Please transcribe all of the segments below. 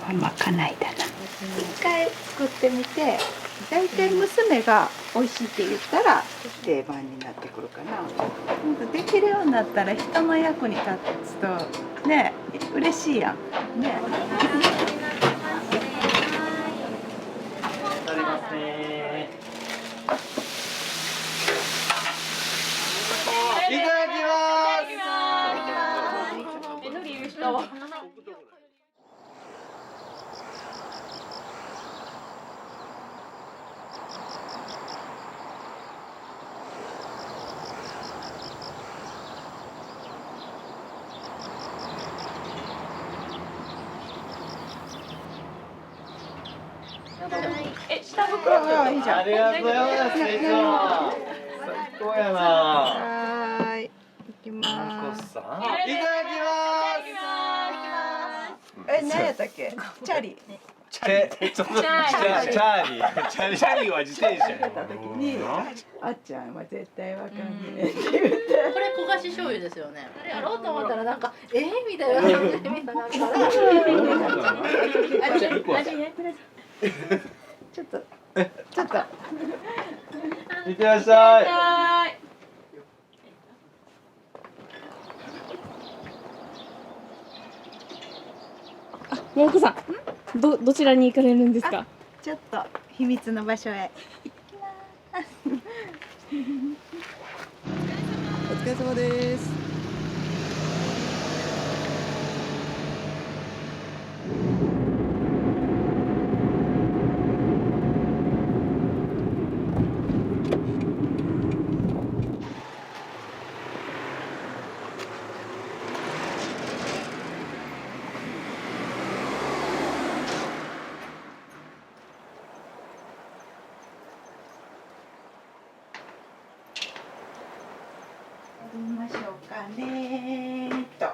はまかないだな。一回作ってみて、だいたい娘が美味しいって言ったら定番になってくるかな。できるようになったら人の役に立つとね、嬉しいやん。ね。ありますね。いただきます。のり言う人は。下袋いいじゃん。ありがとうございます。最高やな。はい、行きます。さん。いただきます。何やったっけ？チャリ。チャーリーは自転車や。た時に、あっちゃんは絶対わかんねえって言って。これ焦がし醤油ですよね。やろうと思ったらなんかみたいな感じでみんななんかちょっと。いってらっしゃい。もこさん、どちらに行かれるんですか？ちょっと秘密の場所へ。お疲れ様です。やりましょうかねと。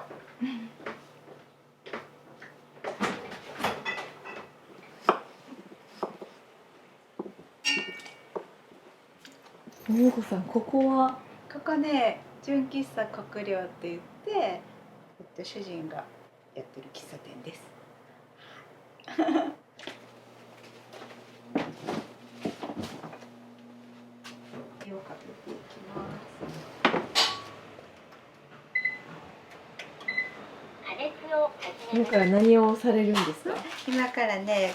もこさん、ここはここね、純喫茶国領って言って、主人がやってる喫茶店です。絵をかけていきます。今から何をされるんですか？今からね、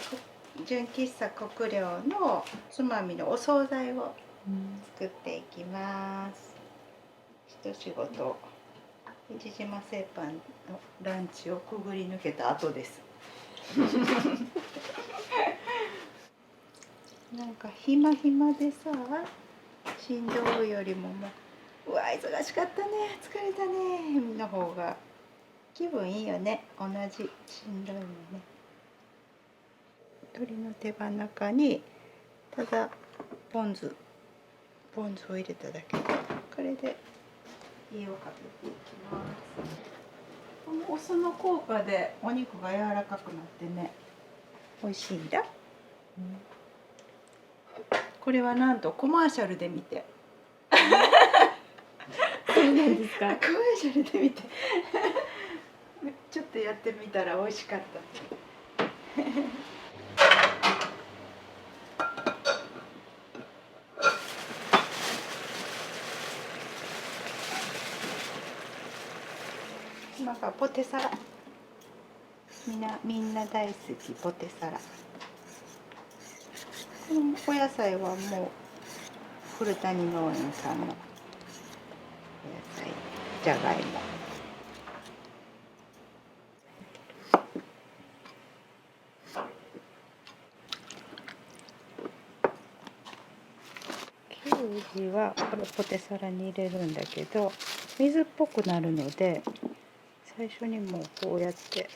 純喫茶国領のつまみのお惣菜を作っていきます。一仕事、一島製パンのランチをくぐり抜けた後です。なんか暇でさ、しんどいよりもうわ忙しかったね、疲れたねの方が気分いいよね。同じしんどいのね。鶏の手羽中にただポン酢を入れただけで、これで火をかけていきます。このお酢の効果でお肉が柔らかくなってね、美味しいんだ。これはなんとコマーシャルで見て。そうなんですか？コマーシャルで見て。ちょっとやってみたら美味しかった。今がポテサラ。みんな大好きポテサラ。このお野菜はもう古谷農園さんのお野菜、じゃがいも。きゅうりはこれポテサラに入れるんだけど、水っぽくなるので最初にもうこうやって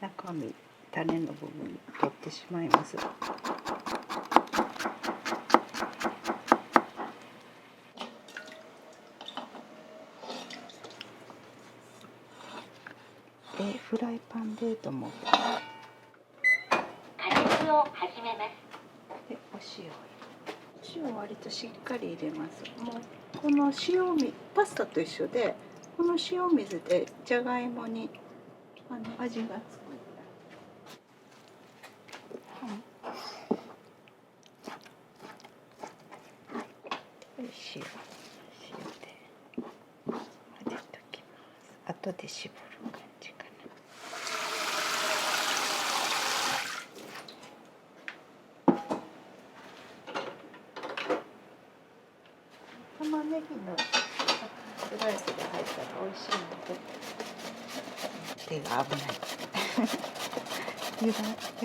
中身、種の部分取ってしまいます。フライパンでと思って。加熱を始めます。で、お塩割としっかり入れます。もうこの塩水、パスタと一緒で、この塩水でじゃがいもに味がつくんだ。後で絞る感じかな。玉ねぎのスライスが入ったら美味しいので、手が危ない。油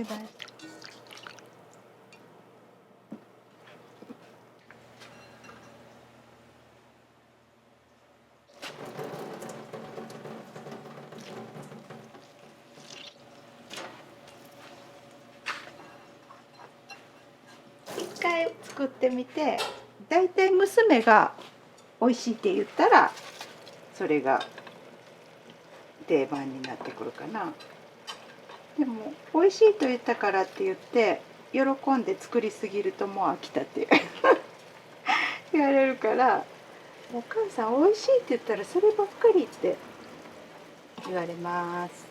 断。一回作ってみて、だいたい娘が美味しいって言ったらそれが定番になってくるかな。でも美味しいと言ったからって言って喜んで作りすぎるともう飽きたって言われるから、お母さん美味しいって言ったらそればっかりって言われます。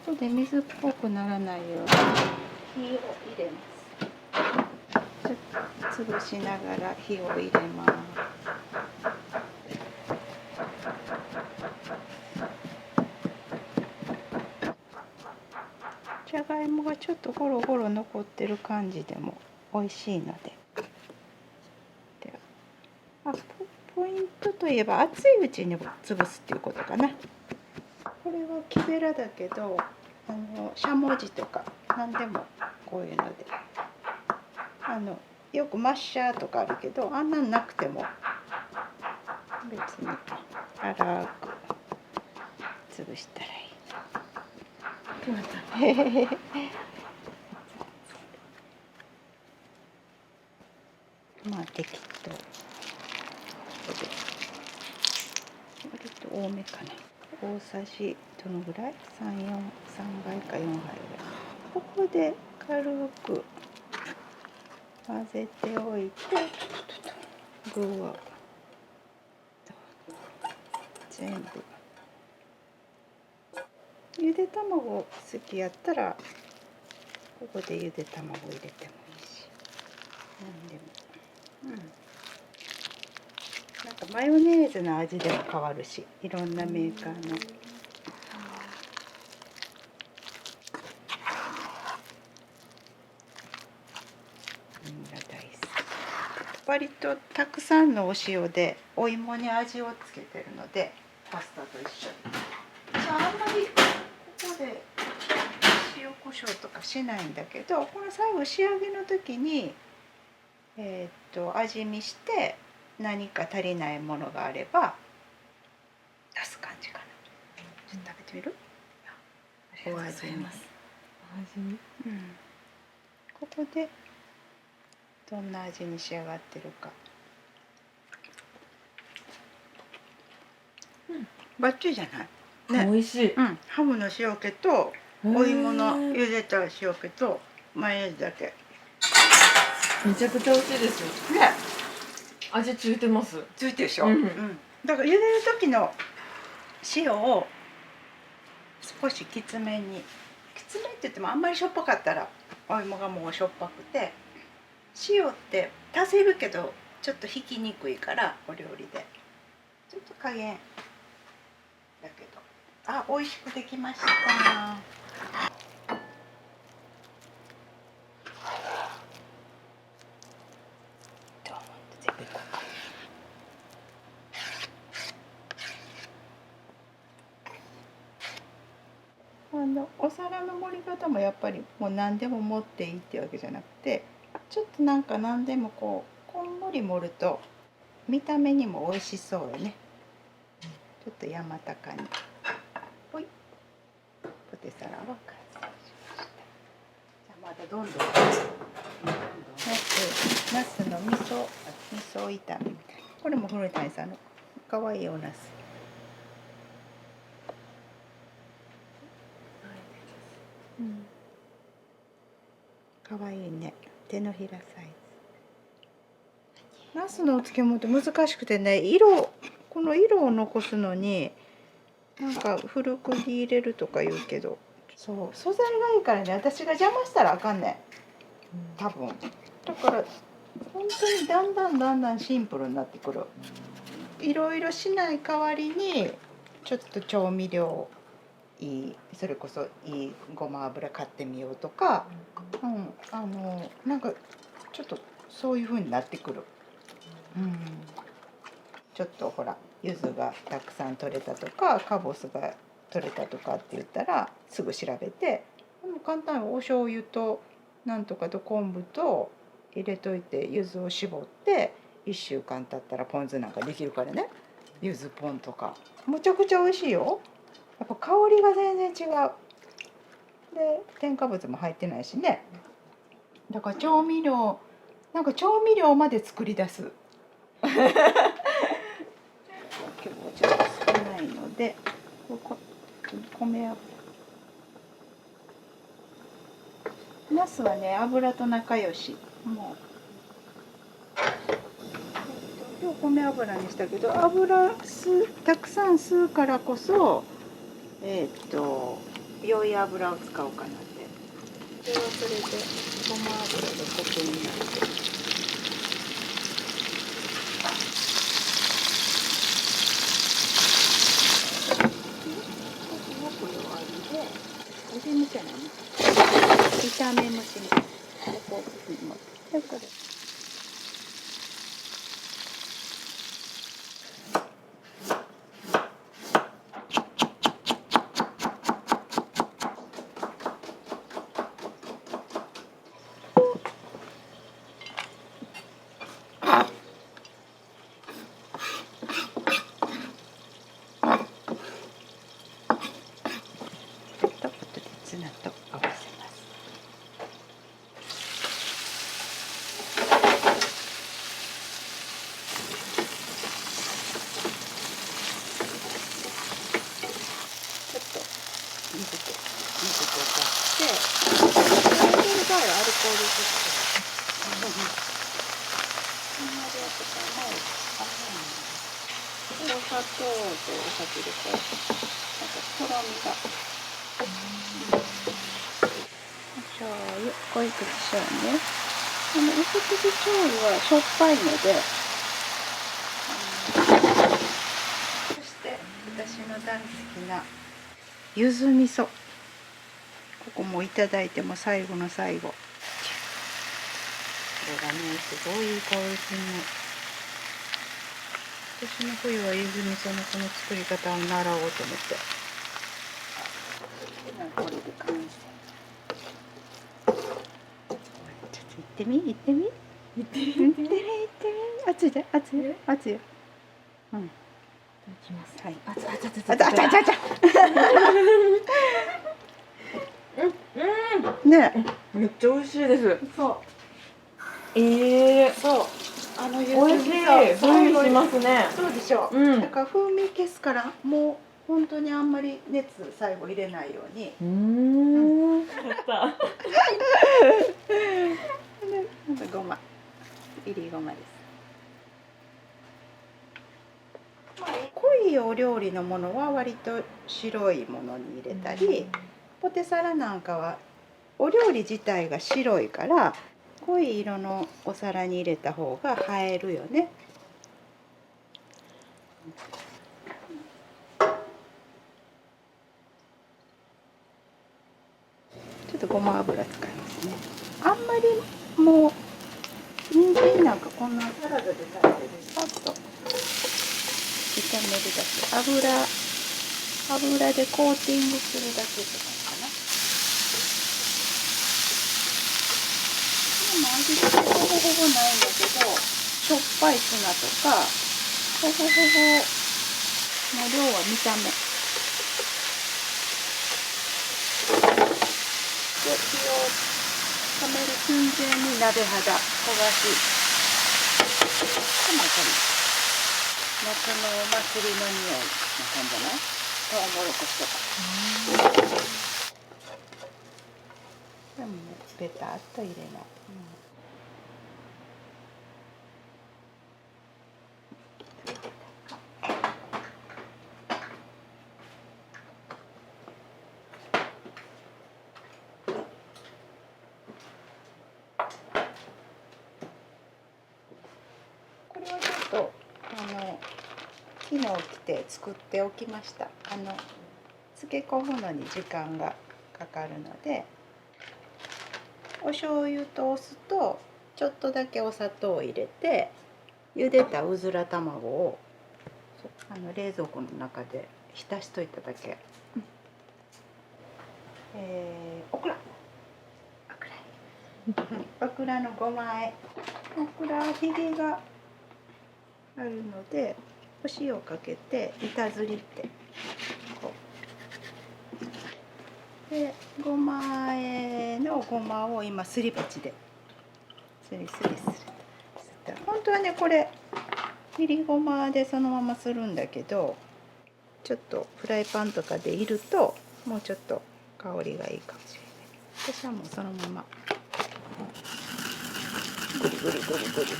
ここで水っぽくならないように火を入れます。ちょっと潰しながら火を入れます。じゃがいもがちょっとゴロゴロ残ってる感じでも美味しいので。ではポイントといえば熱いうちに潰すっていうことかな。これは木べらだけどしゃもじとか何でもこういうのでよくマッシャーとかあるけどあんなんなくても別に粗く潰したらいい。まあ適当。割と多めかな。大さじどのぐらい？3倍か4杯ぐらい。ここで軽く混ぜておいて、具を全部。ゆで卵好きやったらここでゆで卵入れてもいいし、何でも。なんかマヨネーズの味でも変わるし、いろんなメーカーの。みんな大好き。割とたくさんのお塩でお芋に味をつけてるので、パスタと一緒に。あんまりここで塩コショウとかしないんだけど、この最後仕上げの時に味見して何か足りないものがあれば出す感じかな。ちょっと食べてみる？お味見。ここでどんな味に仕上がってるか。バッチリじゃない？ね、美味しい。ハムの塩気とお芋の茹でた塩気とマヨネーズだけ。めちゃくちゃ美味しいですよ。ね、味ついてます。ついてるでしょ。だから茹でる時の塩を少しきつめに、きつめって言ってもあんまりしょっぱかったらお芋がもうしょっぱくて、塩って足せるけどちょっと引きにくいからお料理でちょっと加減だけど、美味しくできました。全部いこうか。お皿の盛り方もやっぱりもう何でも盛っていいってわけじゃなくて、ちょっとなんか何でもこんもり盛ると見た目にも美味しそうよね。ちょっと山高に。ほい、ポテサラは完成しました。じゃあまだどんどんナスの味噌炒めみたいな。これも古谷さんの可愛いおナス。可愛いね。手のひらサイズ。ナスのお漬物って難しくてね、この色を残すのになんか古くに入れるとか言うけど、そう素材がいいからね、私が邪魔したらあかんねん多分。だから本当にだんだんシンプルになってくる。いろいろしない代わりにちょっと調味料それこそいいごま油買ってみようとか、なんかちょっとそういう風になってくる。ちょっとほら柚子がたくさん取れたとかかぼすが取れたとかって言ったらすぐ調べて、でも簡単にお醤油となんとかと昆布と入れといて柚子を絞って1週間経ったらポン酢なんかできるからね。柚子ポンとかむちゃくちゃ美味しいよ。やっぱ香りが全然違う。で添加物も入ってないしね。だから調味料まで作り出す。結構ちょっと少ないので米油。ナスはね油と仲良し。もう今日米油にしたけどたくさん吸うからこそ良い油を使おうかなって。それはそれでごま油でコクになって。味みたいなね。炒め蒸しみたいな。こうだからツナと合わせます。ちょっと水気を足して、アルコール場合はアルコールちょっとあんまりやってたらもうお砂糖とお酒でこうなんかとろみが。醤油、濃い口醤油ね。薄口醤油はしょっぱいので、そして私の大好きな柚子味噌。ここもいただいても最後の最後。これがねすごいいい香りするの。私の冬は柚子味噌のこの作り方を習おうと思って。これで完成。行ってみ熱いで熱いよ。いただきます。はい。ねめっちゃ美味しいです。そうそう。柚美味しい。風味しますね。そうでしょう。だから風味消すからもう本当にあんまり熱最後入れないように。やった。ごま、いりごまです。濃いお料理のものは割と白いものに入れたり、ポテサラなんかはお料理自体が白いから濃い色のお皿に入れた方が映えるよね。ちょっとごま油使いますね。あんまりもう人参なんかこんなサラダで食べてるパッと炒めるだけ。油でコーティングするだけとかかな。でも味付けほぼほぼないんだけど、しょっぱいツナとかほぼほぼの量は見た目で、火を冷める寸前に鍋肌焦がし、こんな感じ。夏のお祭りの匂いな感じじゃない？トウモロコシとか。でもね、ベタっと入れない。昨日来て作っておきました。漬け込むのに時間がかかるので、お醤油とお酢とちょっとだけお砂糖を入れて、茹でたうずら卵を冷蔵庫の中で浸しといただけ。オクラオクラのごま和え。オクラはひげがあるので、お塩をかけて板ずりってこうで、ごま和えのごまを今すり鉢でスリスリする。本当はね、これ練りごまでそのままするんだけど、ちょっとフライパンとかでいるともうちょっと香りがいいかもしれない。私はもうそのままグリグリグリグリ。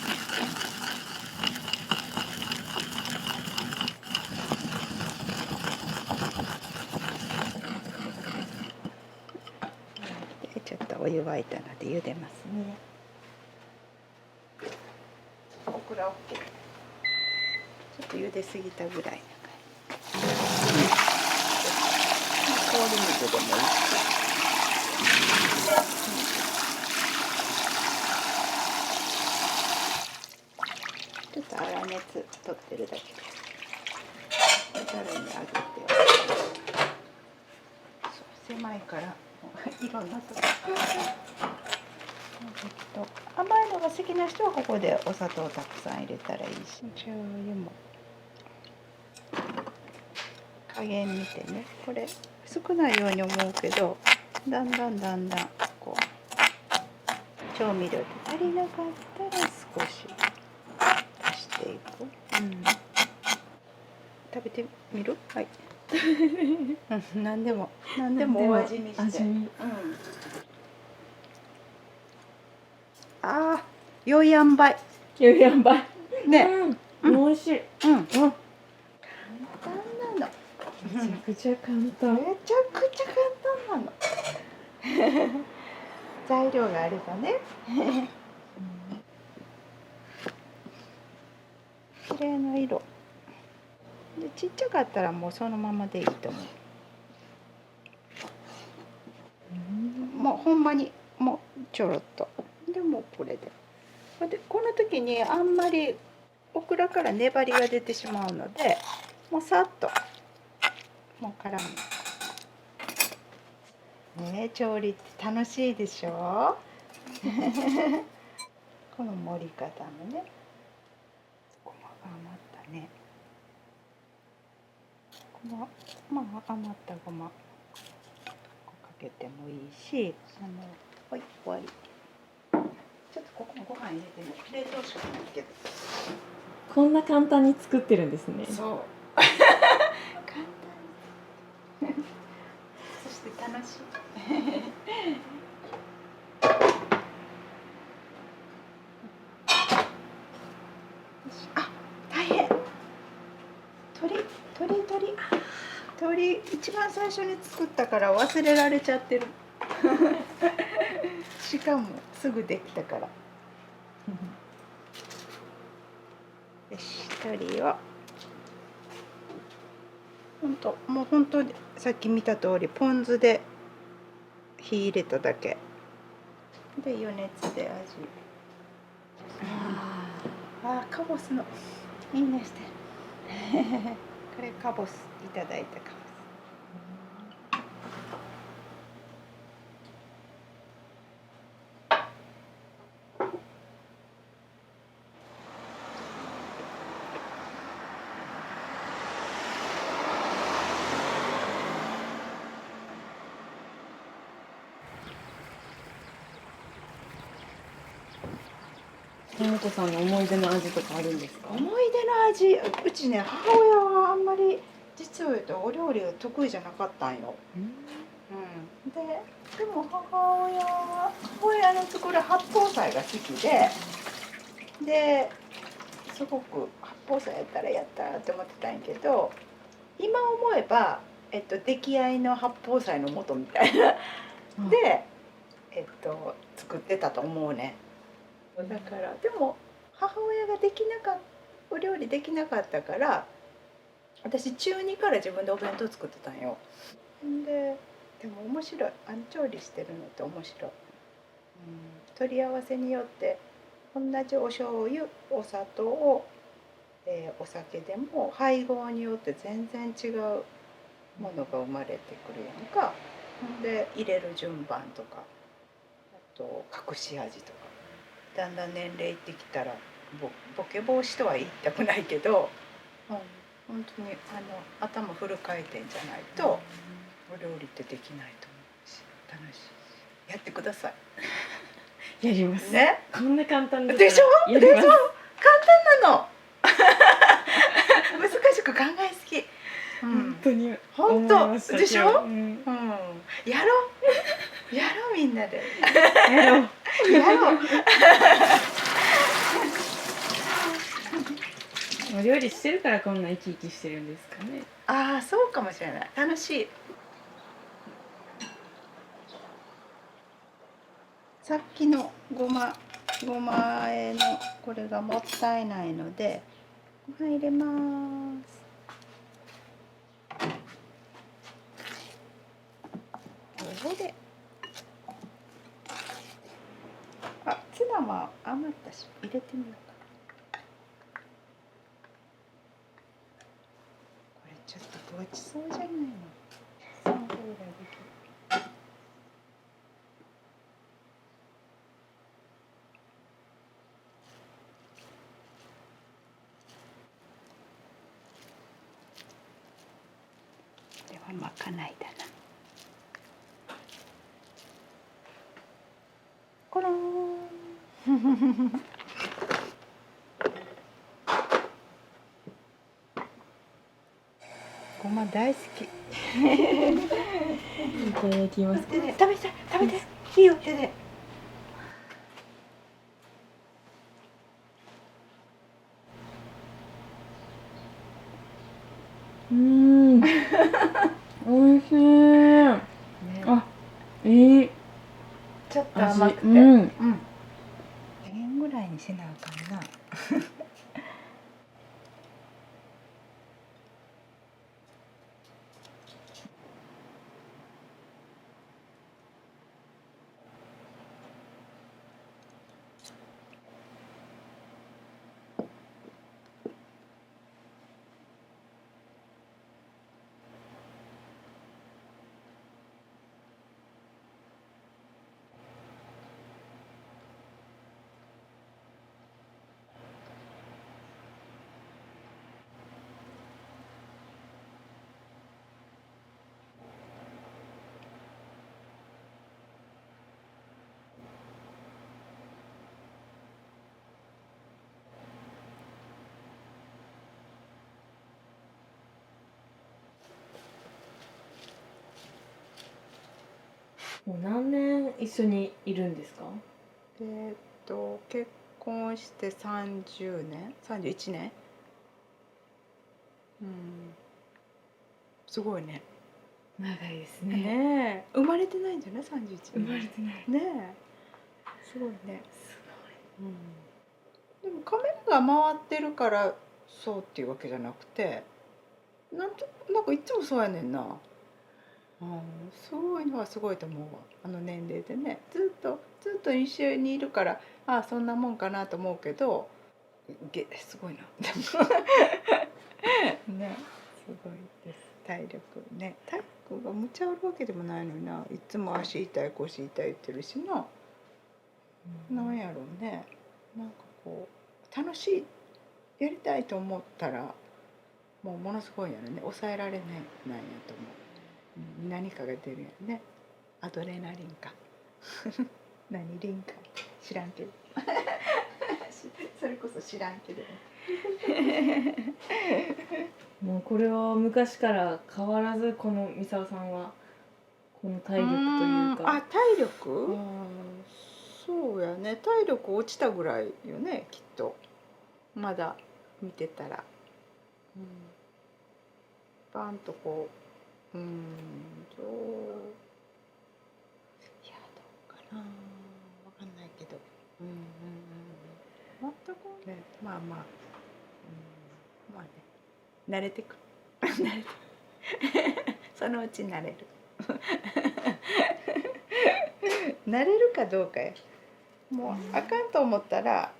でちょっとお湯沸いたので茹でますね。オクラ OK。ちょっと茹ですぎたぐらいな感じ。氷水でもいいし。ちょっと粗熱取ってるだけです。ざるにあげて。そう狭いからいろんなとこ。甘いのが好きな人はここでお砂糖たくさん入れたらいいし、醤油も加減見てね。これ少ないように思うけど、だんだんこう調味料で足りなかったら少し足していく。食べてみる？はい。何でもお味見して。ああ、良い塩梅。良い塩梅。ね、美味しい。簡単なの。めちゃくちゃ簡単。めちゃくちゃ簡単なの。材料があればね。綺麗な色。でちっちゃかったらもうそのままでいいと思う。もうほんまにもうちょろっと。でもこれで。この時にあんまりオクラから粘りが出てしまうので、もうさっともう絡む。ね、調理って楽しいでしょ。この盛り方もね。ごまが余ったね。まあ余ったごまかけてもいいし、はい終わり。ちょっとここもご飯入れてね。冷凍しかないけど。こんな簡単に作ってるんですね。そう。簡単。そして楽しい。あ、大変。鳥一番最初に作ったから忘れられちゃってる。しかもすぐできたから。よし、鳥をもう本当にさっき見た通りポン酢で火入れただけで余熱で味。カボスのいいねして。これカボスいただいたカボス。山本さんの思い出の味とかあるんですか？思い出の味、うちね、母親はあんまり実を言うとお料理が得意じゃなかったんよ。でも母親の作る八宝菜が好きですごく八宝菜やったらやったらって思ってたんやけど、今思えば、出来合いの八宝菜の素みたいなで、作ってたと思うね。だからでも母親がお料理できなかったから私中2から自分でお弁当作ってたんよ。でも面白い、調理してるのって面白い、取り合わせによって同じお醤油お砂糖を、お酒でも配合によって全然違うものが生まれてくるやんか。で入れる順番とか、あと隠し味とか、だんだん年齢いってきたらボケ防止とは言いたくないけど、本当に頭フル回転じゃないとお料理ってできないと思うし、楽しいし、やってください。やりますね。こんな簡単だったらでしょ？やります。簡単なの。難しく考えすぎ。本当に本思いました当でしょ？今日やろうみんなで。やろう。お料理してるからこんな生き生きしてるんですかね。ああ、そうかもしれない。楽しい。さっきのごま和えのこれがもったいないのでご飯入れます。ここでツナも余ったし入れてみようか。これちょっとごちそうじゃないの。3個ぐらいできる。これはまかないだな。コロン。ごま大好き。いただきます。手で食べていいよ手で。美味しい。あ、いい。ちょっと甘くて。加減ぐらいにしなあかんな。もう何年一緒にいるんですか？結婚して30年、31年。すごいね。長いですね。ねえ、生まれてないんじゃない31年。生まれてない。ねえ、すごいね。すごい。でもカメラが回ってるからそうっていうわけじゃなくて、なんかいつもそうやねんな。すごいのはすごいと思うわ。年齢でね、ずっと一緒にいるから、そんなもんかなと思うけど、すごいな。でもね、すごいです。体力ね、体力がむちゃあるわけでもないのにな。いつも足痛い腰痛い言ってるしな。なんやろうね。なんかこう楽しい、やりたいと思ったらものすごいやろね。抑えられないなんやと思う。何かが出るやんね。アドレナリンか。何リンか知らんけど。それこそ知らんけど。もうこれは昔から変わらずこの三沢さんはこの体力というか。体力？そうやね。体力落ちたぐらいよね、きっと。まだ見てたら。バンとこう。いや、どうかな。わかんないけど。全くね、まあね、慣れてくる。慣れるそのうち慣れる慣れるかどうかよ。もうあかんと思ったら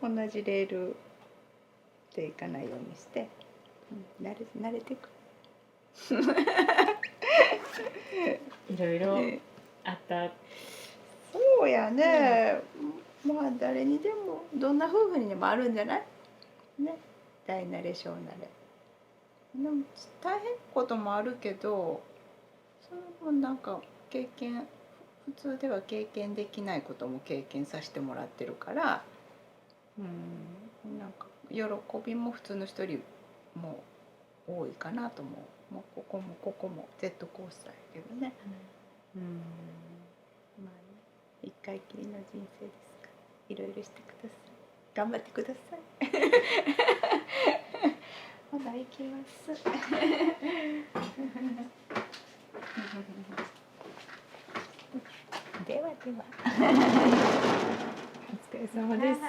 同じレールでいかないようにして、慣れていくいろいろあった。そうやね、まあ誰にでもどんな夫婦にでもあるんじゃないね、大なれ小なれ。でも大変なこともあるけど、その分なんか経験、普通では経験できないことも経験させてもらってるから、なんか喜びも普通の人よりも多いかなと思う。もうここもジェットコースターやけどね。まあね、一回きりの人生ですから、いろいろしてください。頑張ってください。まだ行きます。ではでは。お疲れ様です。あ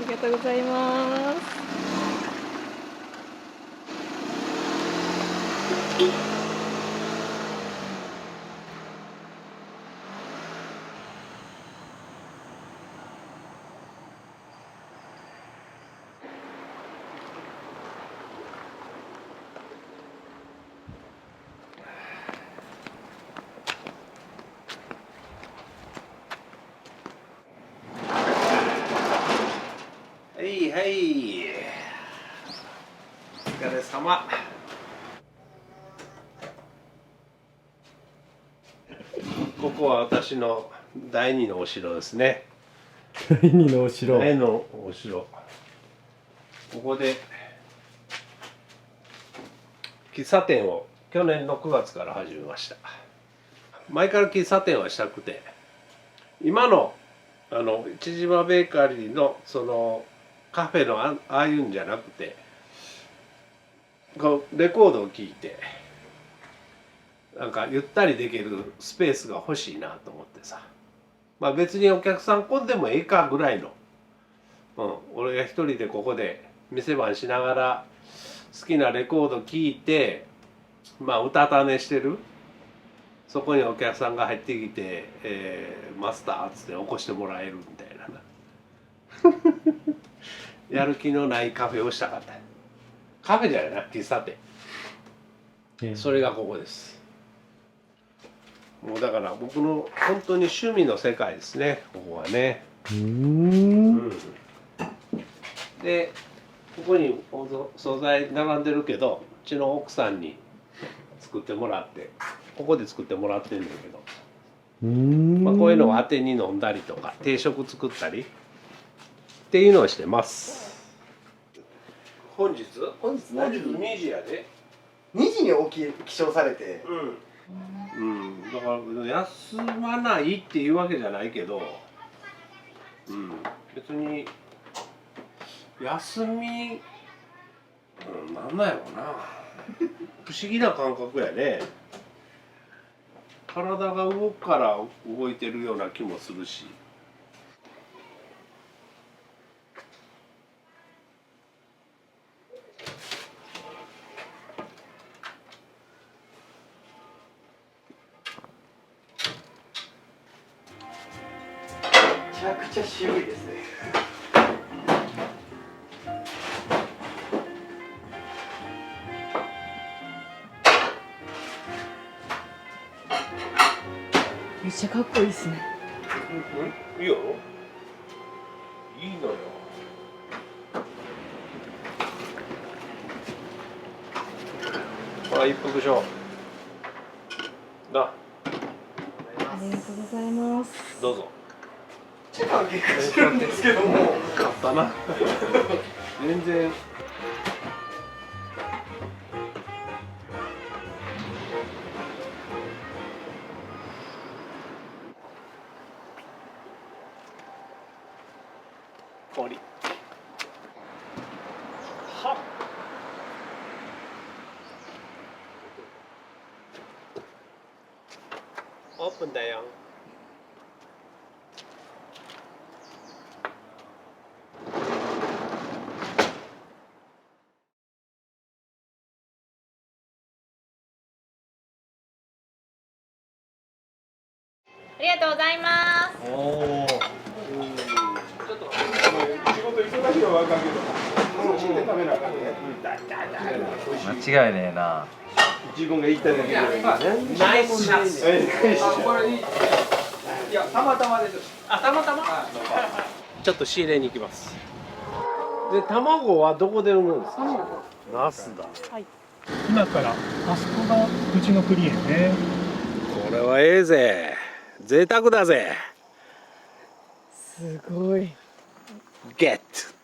りがとうございます。はいはい。お疲れ様。ここは私の第二のお城ですね。第二のお城。第二のお城。ここで喫茶店を去年の9月から始めました。前から喫茶店はしたくて、今の千島ベーカリーのそのカフェのああいうんじゃなくて、こうレコードを聴いてなんかゆったりできるスペースが欲しいなと思ってさ、まあ別にお客さん来んでもええかぐらいの、俺が一人でここで店番しながら好きなレコード聴いて、まあうたた寝してる、そこにお客さんが入ってきて「マスター」っつって起こしてもらえるみたいなやる気のないカフェをしたかった。カフェじゃないな、喫茶店。それがここです。もうだから僕の本当に趣味の世界ですね、ここはね。でここに素材並んでるけど、うちの奥さんに作ってもらって、ここで作ってもらってるんだけど、まあこういうのを当てに飲んだりとか定食作ったりっていうのをしてます。本日2時やで。2時に起床されて。だから休まないっていうわけじゃないけど、別に休み、なんなんやろうな不思議な感覚やね。体が動くから動いてるような気もするし。めちゃくちゃ渋いですね。めっちゃかっこいいですね。いいよ。いいのよ。ほら一服しよう。な、ありがとうございます。どうぞ。めっちゃ関係してるんですけども。買ったな。全然。終わり。はっ。オープンだよ。ありがとうございます。おお。仕事忙しいのは分かるけど楽しんで食べなあかんね。間違いねえな。自分が言いたいだけじゃないナイスシャツ。これいい。いやたまたまです。あ、たまたま。ちょっと仕入れに行きます。で、卵はどこで産むんですか。ナスだ。今からあそこがうちの栗園ね。これはええぜ。贅沢だぜ。すごい。ゲット。